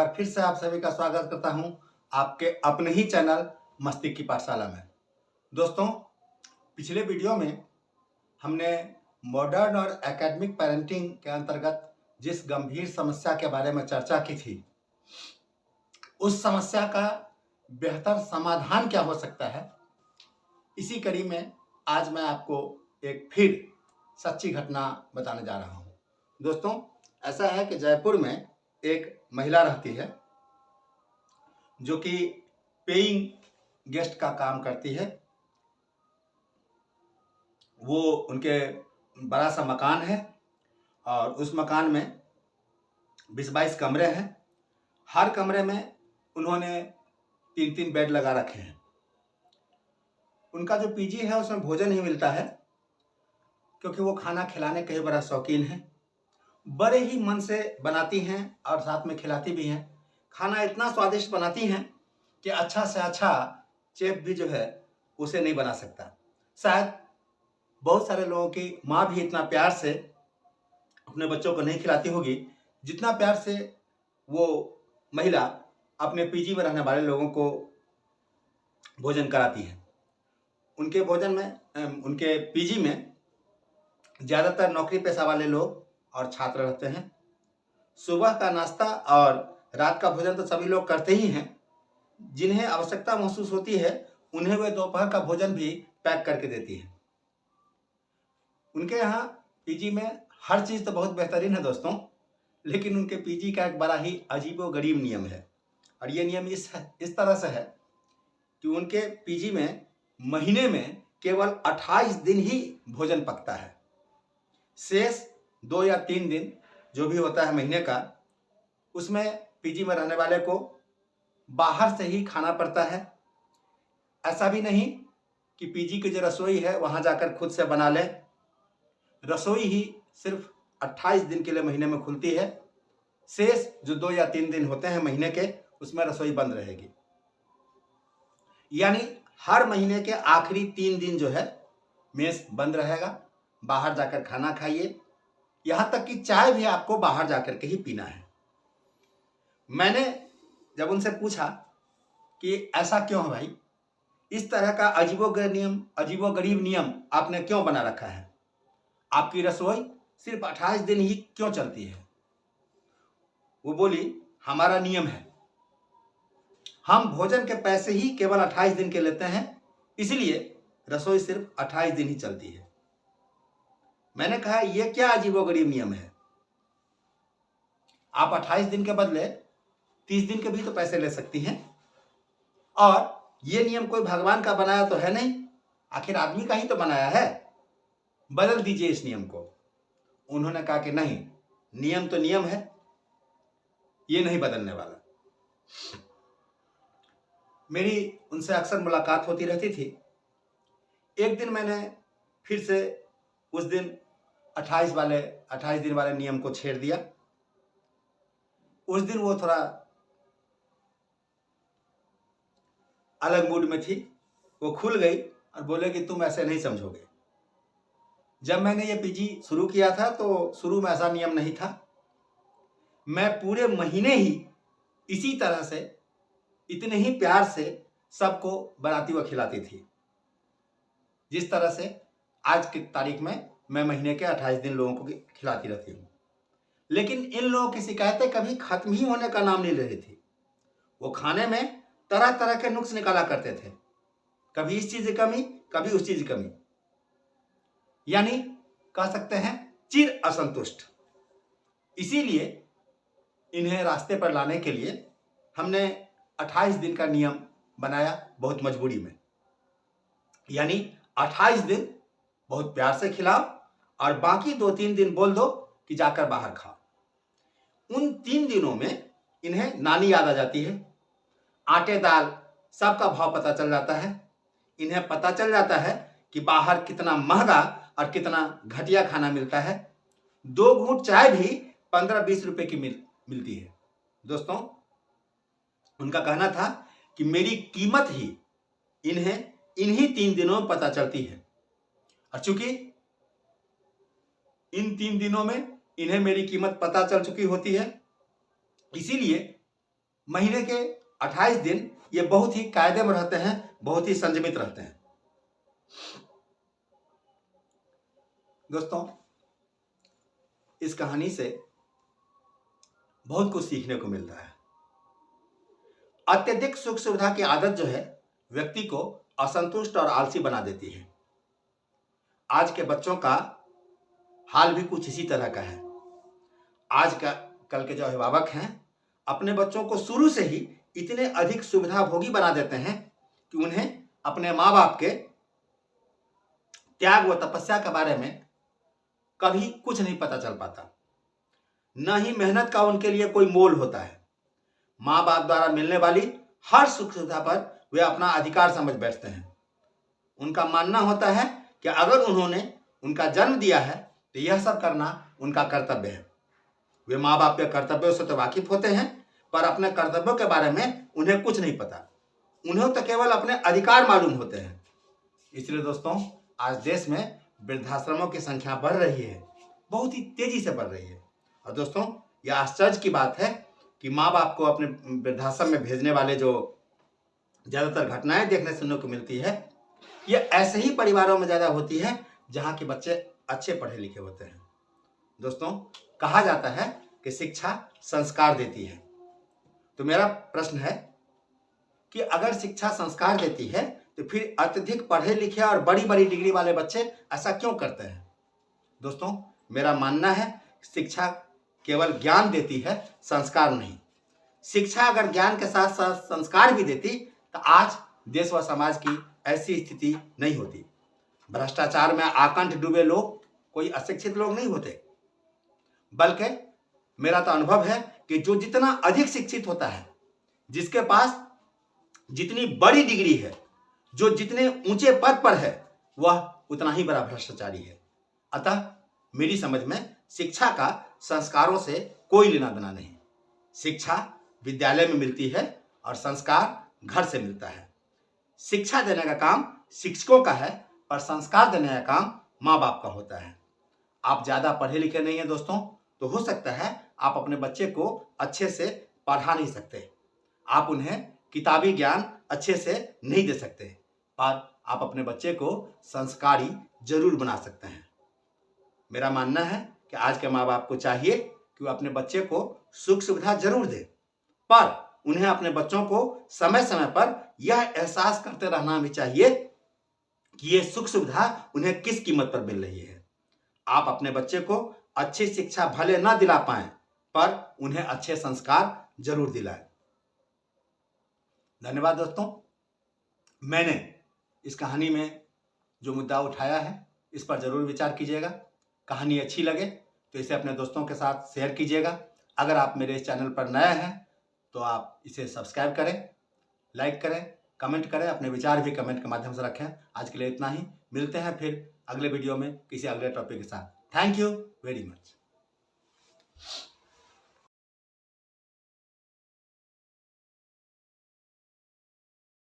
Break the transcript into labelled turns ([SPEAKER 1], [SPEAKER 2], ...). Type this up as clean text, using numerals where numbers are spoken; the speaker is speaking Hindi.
[SPEAKER 1] बार फिर से आप सभी का स्वागत करता हूं आपके अपने ही चैनल मस्ती की पाठशाला में। दोस्तों, पिछले वीडियो में हमने मॉडर्न और एकेडमिक पेरेंटिंग के अंतर्गत जिस गंभीर समस्या के बारे में चर्चा की थी, उस समस्या का बेहतर समाधान क्या हो सकता है, इसी कड़ी में आज मैं आपको एक फिर सच्ची घटना बताने जा रहा हूं। दोस्तों, ऐसा है कि जयपुर में एक महिला रहती है जो कि पेइंग गेस्ट का काम करती है। वो उनके बड़ा सा मकान है और उस मकान में 20-22 कमरे हैं। हर कमरे में उन्होंने 3-3 बेड लगा रखे हैं। उनका जो पीजी है उसमें भोजन ही मिलता है, क्योंकि वो खाना खिलाने के बड़ा शौकीन है। बड़े ही मन से बनाती हैं और साथ में खिलाती भी हैं। खाना इतना स्वादिष्ट बनाती हैं कि अच्छा से अच्छा चेफ भी जो है उसे नहीं बना सकता। शायद बहुत सारे लोगों की माँ भी इतना प्यार से अपने बच्चों को नहीं खिलाती होगी जितना प्यार से वो महिला अपने पीजी में रहने वाले लोगों को भोजन कराती है। उनके भोजन में, उनके पीजी में ज़्यादातर नौकरी पेशा वाले लोग और छात्र रहते हैं। सुबह का नाश्ता और रात का भोजन तो सभी लोग करते ही हैं। जिन्हें आवश्यकता महसूस होती है उन्हें वे दोपहर का भोजन भी पैक करके देती है। उनके यहाँ पीजी में हर चीज़ तो बहुत बेहतरीन है दोस्तों, लेकिन उनके पीजी का एक बड़ा ही अजीबोगरीब नियम है। और ये नियम इस तरह से है कि उनके पीजी में महीने में केवल 28 दिन ही भोजन पकता है। शेष 2 या 3 दिन जो भी होता है महीने का, उसमें पीजी में रहने वाले को बाहर से ही खाना पड़ता है। ऐसा भी नहीं कि पीजी की जो रसोई है वहाँ जाकर खुद से बना ले। रसोई ही सिर्फ 28 दिन के लिए महीने में खुलती है। शेष जो 2 या 3 दिन होते हैं महीने के, उसमें रसोई बंद रहेगी। यानी हर महीने के आखिरी 3 दिन जो है मेस बंद रहेगा। बाहर जाकर खाना खाइए, यहाँ तक कि चाय भी आपको बाहर जाकर के ही पीना है। मैंने जब उनसे पूछा कि ऐसा क्यों है भाई, इस तरह का अजीबोगरीब नियम आपने क्यों बना रखा है, आपकी रसोई सिर्फ 28 दिन ही क्यों चलती है? वो बोली, हमारा नियम है, हम भोजन के पैसे ही केवल 28 दिन के लेते हैं, इसलिए रसोई सिर्फ 28 दिन ही चलती है। मैंने कहा, यह क्या अजीबोगरीब नियम है? आप 28 दिन के बदले 30 दिन के भी तो पैसे ले सकती हैं। और यह नियम कोई भगवान का बनाया तो है नहीं, आखिर आदमी का ही तो बनाया है, बदल दीजिए इस नियम को। उन्होंने कहा कि नहीं, नियम तो नियम है, ये नहीं बदलने वाला। मेरी उनसे अक्सर मुलाकात होती रहती थी। एक दिन मैंने फिर से उस दिन 28 दिन वाले नियम को छेड़ दिया। उस दिन वो थोड़ा अलग मूड में थी। वो खुल गई और बोले कि तुम ऐसे नहीं समझोगे। जब मैंने ये पीजी शुरू किया था तो शुरू में ऐसा नियम नहीं था। मैं पूरे महीने ही इसी तरह से, इतने ही प्यार से सबको बनाती व खिलाती थी, जिस तरह से आज की तारीख में मैं महीने के 28 दिन लोगों को खिलाती रहती हूँ। लेकिन इन लोगों की शिकायतें कभी खत्म ही होने का नाम नहीं ले रही थी। वो खाने में तरह तरह के नुक्स निकाला करते थे, कभी इस चीज की कमी, कभी उस चीज की कमी, यानी कह सकते हैं चिर असंतुष्ट। इसीलिए इन्हें रास्ते पर लाने के लिए हमने 28 दिन का नियम बनाया, बहुत मजबूरी में। यानी 28 दिन बहुत प्यार से खिलाओ और बाकी 2-3 दिन बोल दो कि जाकर बाहर खाओ। उन 3 दिनों में इन्हें नानी याद आ जाती है, आटे दाल सबका भाव पता चल जाता है। इन्हें पता चल जाता है कि बाहर कितना महंगा और कितना घटिया खाना मिलता है। 2 घूंट चाय भी 15-20 रुपए की मिलती है। दोस्तों, उनका कहना था कि मेरी कीमत ही इन्हें इन्हीं 3 दिनों में पता चलती है। और चूंकि इन 3 दिनों में इन्हें मेरी कीमत पता चल चुकी होती है, इसीलिए महीने के 28 दिन ये बहुत ही कायदे में रहते हैं, बहुत ही संयमित रहते हैं। दोस्तों, इस कहानी से बहुत कुछ सीखने को मिलता है। अत्यधिक सुख सुविधा की आदत जो है व्यक्ति को असंतुष्ट और आलसी बना देती है। आज के बच्चों का हाल भी कुछ इसी तरह का है। आज का कल के जो अभिभावक हैं अपने बच्चों को शुरू से ही इतने अधिक सुविधा भोगी बना देते हैं कि उन्हें अपने माँ बाप के त्याग व तपस्या के बारे में कभी कुछ नहीं पता चल पाता, न ही मेहनत का उनके लिए कोई मोल होता है। माँ बाप द्वारा मिलने वाली हर सुख सुविधा पर वे अपना अधिकार समझ बैठते हैं। उनका मानना होता है कि अगर उन्होंने उनका जन्म दिया है तो यह सब करना उनका कर्तव्य है। वे माँ बाप के कर्तव्यों से तो वाकिफ होते हैं, पर अपने कर्तव्यों के बारे में उन्हें कुछ नहीं पता। उन्हें तो केवल अपने अधिकार मालूम होते हैं। इसलिए दोस्तों, आज देश में वृद्धाश्रमों की संख्या बढ़ रही है, बहुत ही तेजी से बढ़ रही है। और दोस्तों, यह आश्चर्य की बात है कि माँ बाप को अपने वृद्धाश्रम में भेजने वाले जो ज़्यादातर घटनाएं देखने सुनने को मिलती है, ये ऐसे ही परिवारों में ज़्यादा होती है जहाँ के बच्चे अच्छे पढ़े लिखे होते हैं। दोस्तों, कहा जाता है कि शिक्षा संस्कार देती है। तो मेरा प्रश्न है कि अगर शिक्षा संस्कार देती है तो फिर अत्यधिक पढ़े लिखे और बड़ी बड़ी डिग्री वाले बच्चे ऐसा क्यों करते हैं? दोस्तों, मेरा मानना है शिक्षा केवल ज्ञान देती है, संस्कार नहीं। शिक्षा अगर ज्ञान के साथ साथ संस्कार भी देती तो आज देश व समाज की ऐसी स्थिति नहीं होती। भ्रष्टाचार में आकंठ डूबे लोग कोई अशिक्षित लोग नहीं होते, बल्कि मेरा तो अनुभव है कि जो जितना अधिक शिक्षित होता है, जिसके पास जितनी बड़ी डिग्री है, जो जितने ऊंचे पद पर है, वह उतना ही बड़ा भ्रष्टाचारी है। अतः मेरी समझ में शिक्षा का संस्कारों से कोई लेना देना नहीं। शिक्षा विद्यालय में मिलती है और संस्कार घर से मिलता है। शिक्षा देने का काम शिक्षकों का है, पर संस्कार देने का काम माँ बाप का होता है। आप ज़्यादा पढ़े लिखे नहीं हैं दोस्तों, तो हो सकता है आप अपने बच्चे को अच्छे से पढ़ा नहीं सकते, आप उन्हें किताबी ज्ञान अच्छे से नहीं दे सकते, पर आप अपने बच्चे को संस्कारी जरूर बना सकते हैं। मेरा मानना है कि आज के माँ बाप को चाहिए कि वो अपने बच्चे को सुख सुविधा जरूर दे, पर उन्हें अपने बच्चों को समय समय पर यह एहसास करते रहना भी चाहिए कि ये सुख सुविधा उन्हें किस कीमत पर मिल रही है। आप अपने बच्चे को अच्छी शिक्षा भले ना दिला पाएं, पर उन्हें अच्छे संस्कार जरूर दिलाएं। धन्यवाद दोस्तों। मैंने इस कहानी में जो मुद्दा उठाया है इस पर जरूर विचार कीजिएगा। कहानी अच्छी लगे तो इसे अपने दोस्तों के साथ शेयर कीजिएगा। अगर आप मेरे इस चैनल पर नए हैं तो आप इसे सब्सक्राइब करें, लाइक करें, कमेंट करें, अपने विचार भी कमेंट के माध्यम से रखें। आज के लिए इतना ही। मिलते हैं फिर अगले वीडियो में किसी अगले टॉपिक के साथ। Thank you very much.